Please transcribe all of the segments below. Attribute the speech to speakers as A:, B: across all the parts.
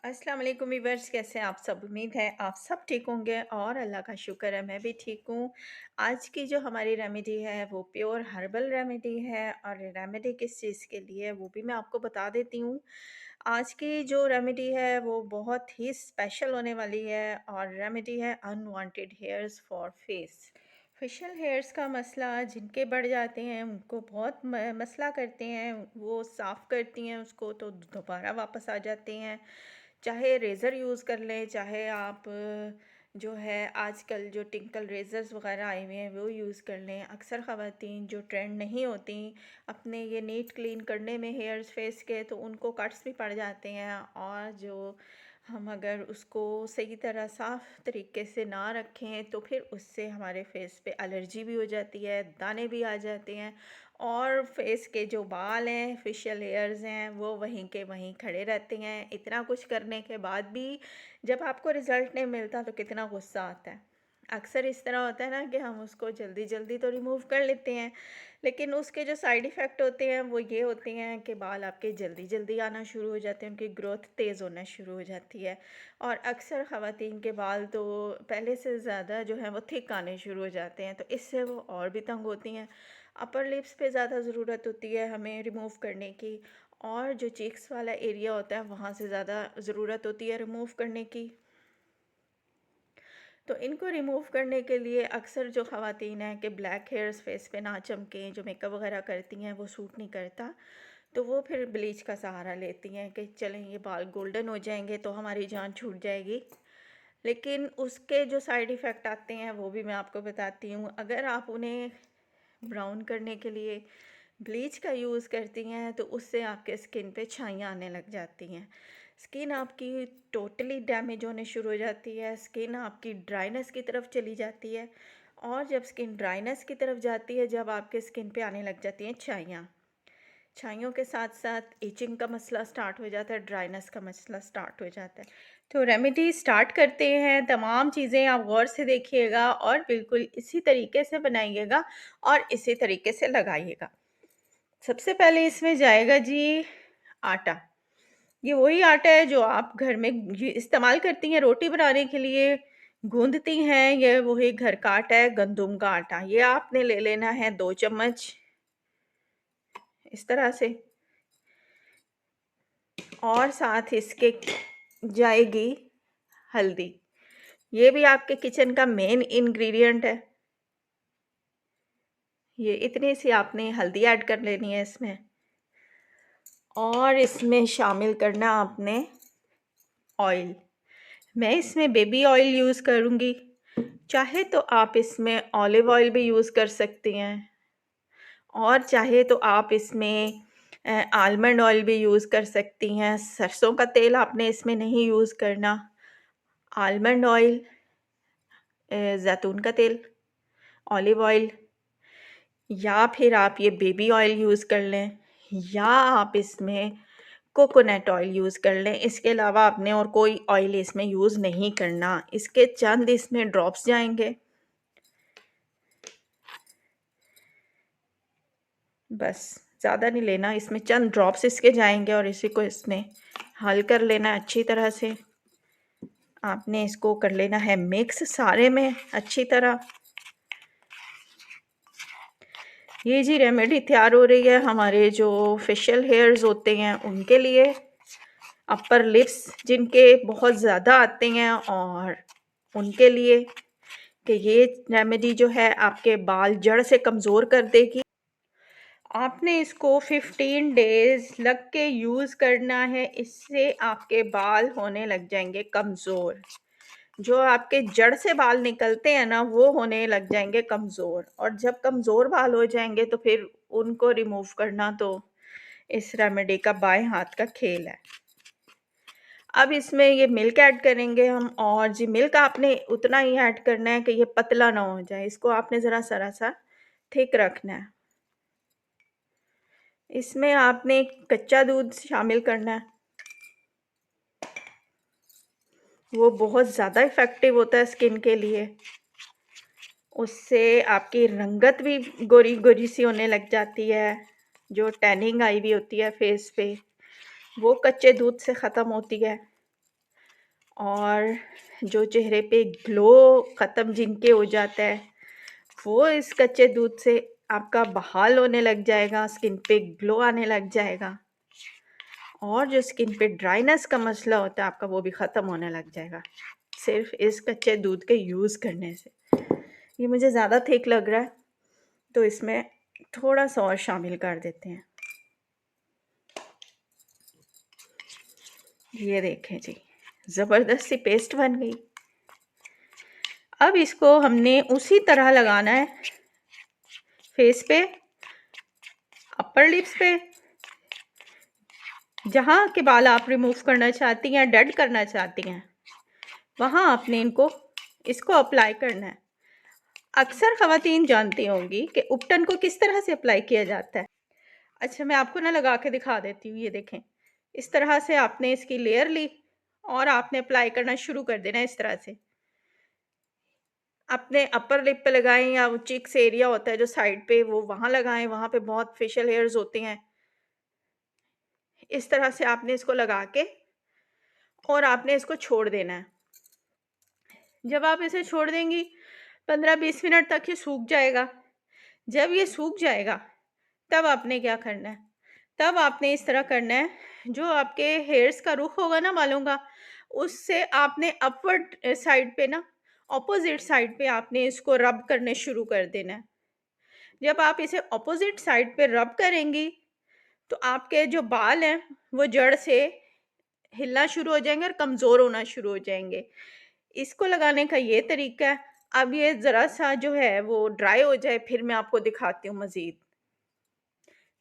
A: अस्सलाम वालेकुम वीवर्स, कैसे हैं आप सब? उम्मीद है आप सब ठीक होंगे और अल्लाह का शुक्र है मैं भी ठीक हूँ। आज की जो हमारी रेमेडी है वो प्योर हर्बल रेमेडी है और रेमेडी किस चीज़ के लिए है वो भी मैं आपको बता देती हूँ। आज की जो रेमेडी है वो बहुत ही स्पेशल होने वाली है और रेमेडी है unwanted hairs for face. Facial hairs का मसला जिनके बढ़ जाते हैं उनको बहुत मसला करते हैं, वो साफ़ करती हैं उसको तो दोबारा वापस आ जाते हैं। चाहे रेज़र यूज़ कर लें, चाहे आप जो है आजकल जो टिंकल रेज़र्स वग़ैरह आए हुए हैं वो यूज़ कर लें। अक्सर ख़वातीन जो ट्रेंड नहीं होती अपने ये नीट क्लीन करने में हेयर्स फेस के, तो उनको कट्स भी पड़ जाते हैं और जो हम अगर उसको सही तरह साफ़ तरीके से ना रखें तो फिर उससे हमारे फेस पे एलर्जी भी हो जाती है, दाने भी आ जाते हैं और फेस के जो बाल हैं, फेशियल हेयर्स हैं, वो वहीं के वहीं खड़े रहते हैं। इतना कुछ करने के बाद भी जब आपको रिज़ल्ट नहीं मिलता तो कितना गुस्सा आता है। अक्सर इस तरह होता है ना कि हम उसको जल्दी-जल्दी तो रिमूव कर लेते हैं, लेकिन उसके जो साइड इफ़ेक्ट होते हैं वो ये होते हैं कि बाल आपके जल्दी-जल्दी आना शुरू हो जाते हैं, उनकी ग्रोथ तेज़ होना शुरू हो जाती है और अक्सर ख़वातीन के बाल तो पहले से ज़्यादा जो है वो थिक आने शुरू हो जाते हैं, तो इससे वो और भी तंग होती हैं। अपर लिप्स पे ज़्यादा ज़रूरत होती है हमें रिमूव करने की और जो चीक्स वाला एरिया होता है वहाँ से ज़्यादा ज़रूरत होती है रिमूव करने की। तो इनको रिमूव करने के लिए अक्सर जो ख़वातीन हैं कि ब्लैक हेयर्स फेस पे ना चमकें, जो मेकअप वगैरह करती हैं वो सूट नहीं करता, तो वो फिर ब्लीच का सहारा लेती हैं कि चलें ये बाल गोल्डन हो जाएंगे तो हमारी जान छूट जाएगी। लेकिन उसके जो साइड इफ़ेक्ट आते हैं वो भी मैं आपको बताती हूँ। अगर आप उन्हें ब्राउन करने के लिए ब्लीच का यूज़ करती हैं तो उससे आपके स्किन पे छाइयाँ आने लग जाती हैं। स्किन आपकी टोटली डैमेज होने शुरू हो जाती है, स्किन आपकी ड्राइनेस की तरफ चली जाती है और जब स्किन ड्राइनेस की तरफ जाती है, जब आपके स्किन पे आने लग जाती हैं छाइयाँ। छाइयों के साथ-साथ इचिंग का मसला स्टार्ट हो जाता है, ड्राइनेस का मसला स्टार्ट हो जाता है। तो रेमेडी स्टार्ट करते हैं, तमाम चीज़ें आप गौर से देखिएगा और बिल्कुल इसी तरीके से बनाइएगा और इसी तरीके से लगाइएगा। सबसे पहले इसमें जाएगा जी आटा। ये वही आटा है जो आप घर में ये इस्तेमाल करती हैं रोटी बनाने के लिए, गूँधती हैं, ये वही घर का आटा है, गंदुम का आटा। ये आपने ले लेना है 2 चम्मच इस तरह से और साथ इसके जाएगी हल्दी। ये भी आपके किचन का मेन इंग्रीडिएंट है। ये इतनी सी आपने हल्दी ऐड कर लेनी है इसमें और इसमें शामिल करना आपने ऑयल। मैं इसमें बेबी ऑयल यूज़ करूँगी, चाहे तो आप इसमें ऑलिव ऑयल भी यूज़ कर सकती हैं और चाहे तो आप इसमें आलमंड ऑयल भी यूज़ कर सकती हैं। सरसों का तेल आपने इसमें नहीं यूज़ करना। आलमंड ऑयल, ज़ैतून का तेल, ऑलिव ऑयल या फिर आप ये बेबी ऑयल यूज़ कर लें या आप इसमें कोकोनट ऑयल यूज़ कर लें। इसके अलावा आपने और कोई ऑयल इसमें यूज़ नहीं करना। इसके चंद इसमें ड्रॉप्स जाएँगे, बस ज़्यादा नहीं लेना। इसमें चंद ड्रॉप्स इसके जाएँगे और इसी को इसमें हल कर लेना है अच्छी तरह से। आपने इसको कर लेना है मिक्स सारे में अच्छी तरह। ये जी रेमेडी तैयार हो रही है हमारे जो फेशियल हेयर्स होते हैं उनके लिए, अपर लिप्स जिनके बहुत ज़्यादा आते हैं और उनके लिए कि ये रेमेडी जो है आपके बाल जड़ से कमज़ोर कर देगी। आपने इसको 15 डेज़ लग के यूज़ करना है, इससे आपके बाल होने लग जाएंगे कमज़ोर। जो आपके जड़ से बाल निकलते हैं ना वो होने लग जाएंगे कमज़ोर और जब कमज़ोर बाल हो जाएंगे तो फिर उनको रिमूव करना तो इस रेमेडी का बाएं हाथ का खेल है। अब इसमें ये मिल्क ऐड करेंगे हम और जी मिल्क आपने उतना ही ऐड करना है कि ये पतला ना हो जाए, इसको आपने ज़रा सा थिक रखना है। इसमें आपने कच्चा दूध शामिल करना है, वो बहुत ज़्यादा इफ़ेक्टिव होता है स्किन के लिए। उससे आपकी रंगत भी गोरी-गोरी सी होने लग जाती है, जो टैनिंग आई हुई होती है फेस पे, वो कच्चे दूध से ख़त्म होती है। और जो चेहरे पे ग्लो ख़त्म जिनके हो जाता है, वो इस कच्चे दूध से आपका बहाल होने लग जाएगा, स्किन पे ग्लो आने लग जाएगा और जो स्किन पे ड्राइनेस का मसला होता है आपका, वो भी ख़त्म होने लग जाएगा, सिर्फ़ इस कच्चे दूध के यूज़ करने से। ये मुझे ज़्यादा थिक लग रहा है, तो इसमें थोड़ा-सा और शामिल कर देते हैं। ये देखें जी, ज़बरदस्त सी पेस्ट बन गई। अब इसको हमने उसी तरह लगाना है फेस पे, अपर लिप्स पे, जहाँ के बाल आप रिमूव करना चाहती हैं, डेड करना चाहती हैं, वहाँ आपने इसको अप्लाई करना है। अक्सर ख़वातीन जानती होंगी कि उपटन को किस तरह से अप्लाई किया जाता है। अच्छा, मैं आपको ना लगा के दिखा देती हूँ, ये देखें। इस तरह से आपने इसकी लेयर ली और आपने अप्लाई करना शुरू कर देना है इस तरह से। अपने अपर लिप पे लगाएँ या वो चिक्स एरिया होता है जो साइड पे, वो वहाँ लगाएँ, वहाँ पे बहुत फेशियल हेयर्स होते हैं। इस तरह से आपने इसको लगा के और आपने इसको छोड़ देना है। जब आप इसे छोड़ देंगी 15-20 मिनट तक ये सूख जाएगा। जब ये सूख जाएगा, तब आपने क्या करना है, तब आपने इस तरह करना है, जो आपके हेयर्स का रुख होगा ना बालों का, उससे आपने अपवर्ड साइड पे ना, ऑपोज़िट साइड पे आपने इसको रब करने शुरू कर देना है। जब आप इसे ऑपोज़िट साइड पे रब करेंगी, तो आपके जो बाल हैं, वो जड़ से हिलना शुरू हो जाएँगे और कमज़ोर होना शुरू हो जाएँगे। इसको लगाने का ये तरीका है। अब ये ज़रा-सा जो है वो ड्राई हो जाए, फिर मैं आपको दिखाती हूँ मज़ीद।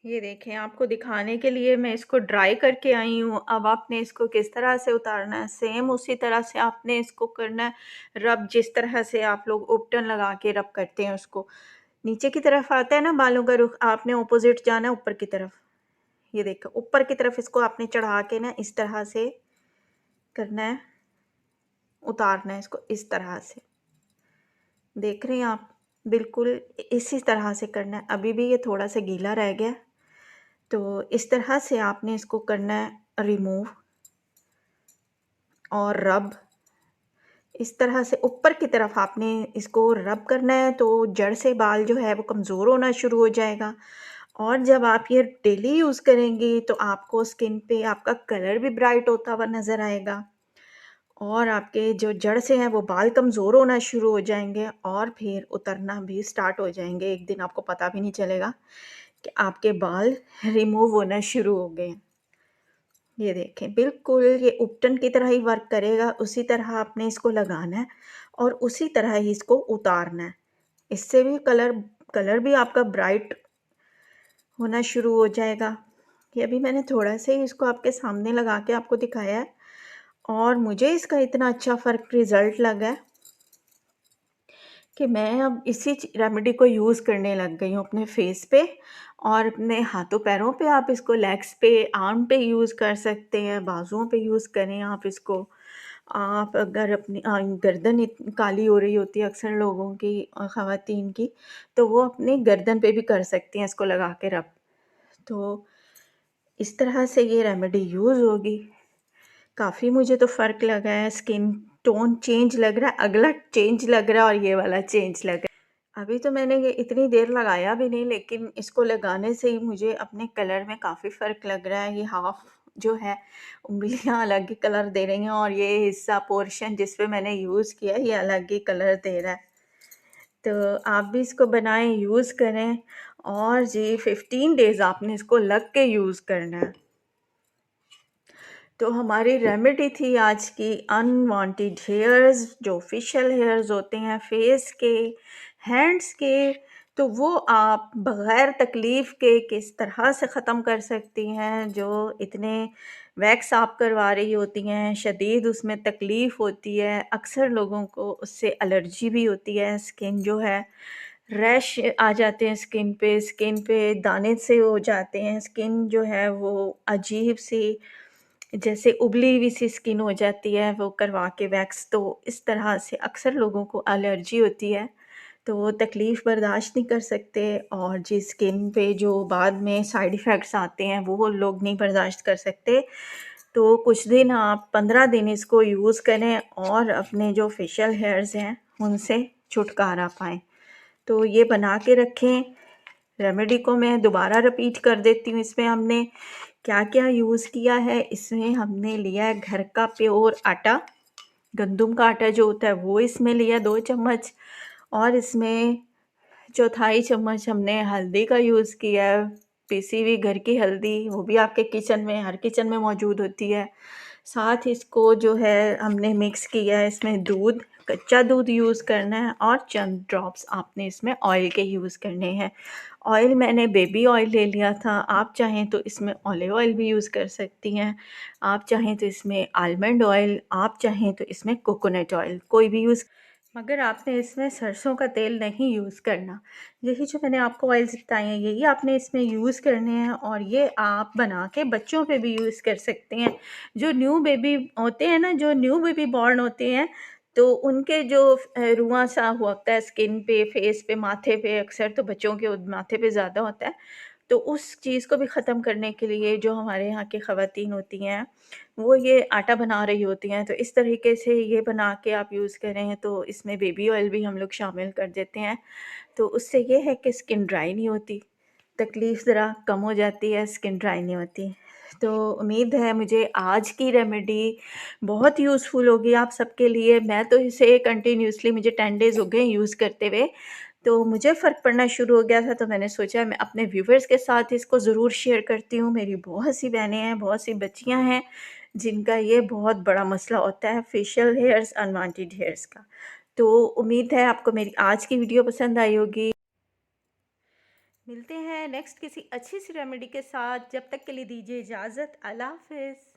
A: ये देखें, आपको दिखाने के लिए मैं इसको ड्राई करके आई हूँ। अब आपने इसको किस तरह से उतारना है, सेम उसी तरह से आपने इसको करना है रब, जिस तरह से आप लोग उपटन लगा के रब करते हैं उसको। नीचे की तरफ आता है ना बालों का रुख, आपने ऑपोज़िट जाना है ऊपर की तरफ। ये देखो, ऊपर की तरफ इसको आपने चढ़ा के ना इस तरह से करना है, उतारना है इसको इस तरह से। देख रहे हैं आप? बिल्कुल इसी तरह से करना है। अभी भी ये थोड़ा-सा गीला रह गया है, तो इस तरह से आपने इसको करना है रिमूव और रब। इस तरह से ऊपर की तरफ आपने इसको रब करना है, तो जड़ से बाल जो है वो कमज़ोर होना शुरू हो जाएगा और जब आप ये डेली यूज़ करेंगी, तो आपको स्किन पे आपका कलर भी ब्राइट होता हुआ नज़र आएगा और आपके जो जड़ से हैं वो बाल कमज़ोर होना शुरू हो जाएँगे और फिर उतरना भी स्टार्ट हो जाएँगे। एक दिन आपको पता भी नहीं चलेगा कि आपके बाल रिमूव होना शुरू हो गए हैं। ये देखें, बिल्कुल ये उपटन की तरह ही वर्क करेगा, उसी तरह आपने इसको लगाना है और उसी तरह ही इसको उतारना है। इससे भी कलर कलर भी आपका ब्राइट होना शुरू हो जाएगा। ये अभी मैंने थोड़ा-सा ही इसको आपके सामने लगा के आपको दिखाया है और मुझे इसका इतना अच्छा फ़र्क रिज़ल्ट लगा है कि मैं अब इसी रेमेडी को यूज़ करने लग गई हूँ अपने फेस पे और अपने हाथों-पैरों पे। आप इसको लेग्स पे, आर्म पे यूज़ कर सकते हैं, बाजुओं पे यूज़ करें आप इसको। आप अगर अपनी गर्दन काली हो रही होती है अक्सर लोगों की, ख़वातीन की, तो वो अपनी गर्दन पे भी कर सकती हैं इसको लगा के रब। तो इस तरह से ये रेमेडी यूज़ होगी। काफ़ी मुझे तो फ़र्क लगा है, स्किन टोन चेंज लग रहा है, अगला चेंज लग रहा है और ये वाला चेंज लग रहा है। अभी तो मैंने ये इतनी देर लगाया भी नहीं, लेकिन इसको लगाने से ही मुझे अपने कलर में काफ़ी फ़र्क लग रहा है। ये हाफ़ जो है उँगलियाँ अलग ही कलर दे रही हैं और ये हिस्सा पोर्शन जिस पे मैंने यूज़ किया है, ये अलग ही कलर दे रहा है। तो आप भी इसको बनाएँ, यूज़ करें और जी 15 डेज़ आपने इसको लग के यूज़ करना है। तो हमारी रेमेडी थी आज की अनवांटेड हेयर्स, जो फेशियल हेयर्स होते हैं फेस के, हैंड्स के, तो वो आप बग़ैर तकलीफ़ के किस तरह से ख़त्म कर सकती हैं। जो इतने वैक्स आप करवा रही होती हैं, शदीद उसमें तकलीफ़ होती है, अक्सर लोगों को उससे एलर्जी भी होती है, स्किन जो है रैश आ जाते हैं स्किन पे दाने से हो जाते हैं, स्किन जो है वो अजीब-सी जैसे उबली हुई सी स्किन हो जाती है वो करवा के वैक्स, तो इस तरह से अक्सर लोगों को एलर्जी होती है, तो वो तकलीफ़ बर्दाश्त नहीं कर सकते और जिस स्किन पे जो बाद में साइड इफ़ेक्ट्स आते हैं वो लोग नहीं बर्दाश्त कर सकते। तो कुछ दिन आप 15 दिन इसको यूज़ करें और अपने जो फेशियल हेयर्स हैं उनसे छुटकारा पाएँ। तो ये बना के रखें। रेमेडी को मैं दोबारा रिपीट कर देती हूँ। इसमें हमने क्या-क्या यूज़ किया है, इसमें हमने लिया है घर का प्योर आटा, गंदुम का आटा जो होता है वो इसमें लिया 2 चम्मच, और इसमें चौथाई चम्मच हमने हल्दी का यूज़ किया है, पिसी हुई घर की हल्दी, वो भी आपके किचन में, हर किचन में मौजूद होती है। साथ इसको जो है हमने मिक्स किया है, इसमें दूध, कच्चा दूध यूज़ करना है और चंद ड्रॉप्स आपने इसमें ऑयल के यूज़ करने हैं। ऑयल मैंने बेबी ऑयल ले लिया था, आप चाहें तो इसमें ऑलिव ऑयल भी यूज़ कर सकती हैं, आप चाहें तो इसमें आलमंड ऑयल, आप चाहें तो इसमें कोकोनट ऑयल, कोई भी यूज़, मगर आपने इसमें सरसों का तेल नहीं यूज़ करना। यही जो मैंने आपको ऑयल्स बताए हैं, यही आपने इसमें यूज़ करने हैं और ये आप बना के बच्चों पे भी यूज़ कर सकते हैं। जो न्यू बेबी होते हैं ना, जो न्यू बेबी बॉर्न होते हैं, तो उनके जो रुआँ सा होता है स्किन पे, फेस पे, माथे पे, अक्सर तो बच्चों के माथे पे ज़्यादा होता है। तो उस चीज़ को भी ख़त्म करने के लिए जो हमारे यहाँ की ख़वातीन होती हैं, वो ये आटा बना रही होती हैं, तो इस तरीके से ये बना के आप यूज़ करें, तो इसमें बेबी ऑयल भी हम लोग शामिल कर देते हैं। तो उससे ये है कि स्किन ड्राई नहीं होती, तकलीफ़ ज़रा कम हो जाती है, स्किन ड्राई नहीं होती। तो उम्मीद है मुझे आज की रेमेडी बहुत यूज़फुल होगी आप सबके लिए। मैं तो इसे कंटिन्यूअसली, मुझे 10 डेज़ हो गए यूज़ करते हुए, तो मुझे फ़र्क पड़ना शुरू हो गया था, तो मैंने सोचा मैं अपने व्यूअर्स के साथ इसको ज़रूर शेयर करती हूँ। मेरी बहुत सी बहनें हैं, बहुत सी बच्चियाँ हैं, जिनका ये बहुत बड़ा मसला होता है फेशियल हेयर्स, अनवांटेड हेयर्स का। तो उम्मीद है आपको मेरी आज की वीडियो पसंद आई होगी। मिलते हैं नेक्स्ट किसी अच्छी सी रेमेडी के साथ, जब तक के लिए दीजिए इजाज़त। अल्लाह हाफ़िज़।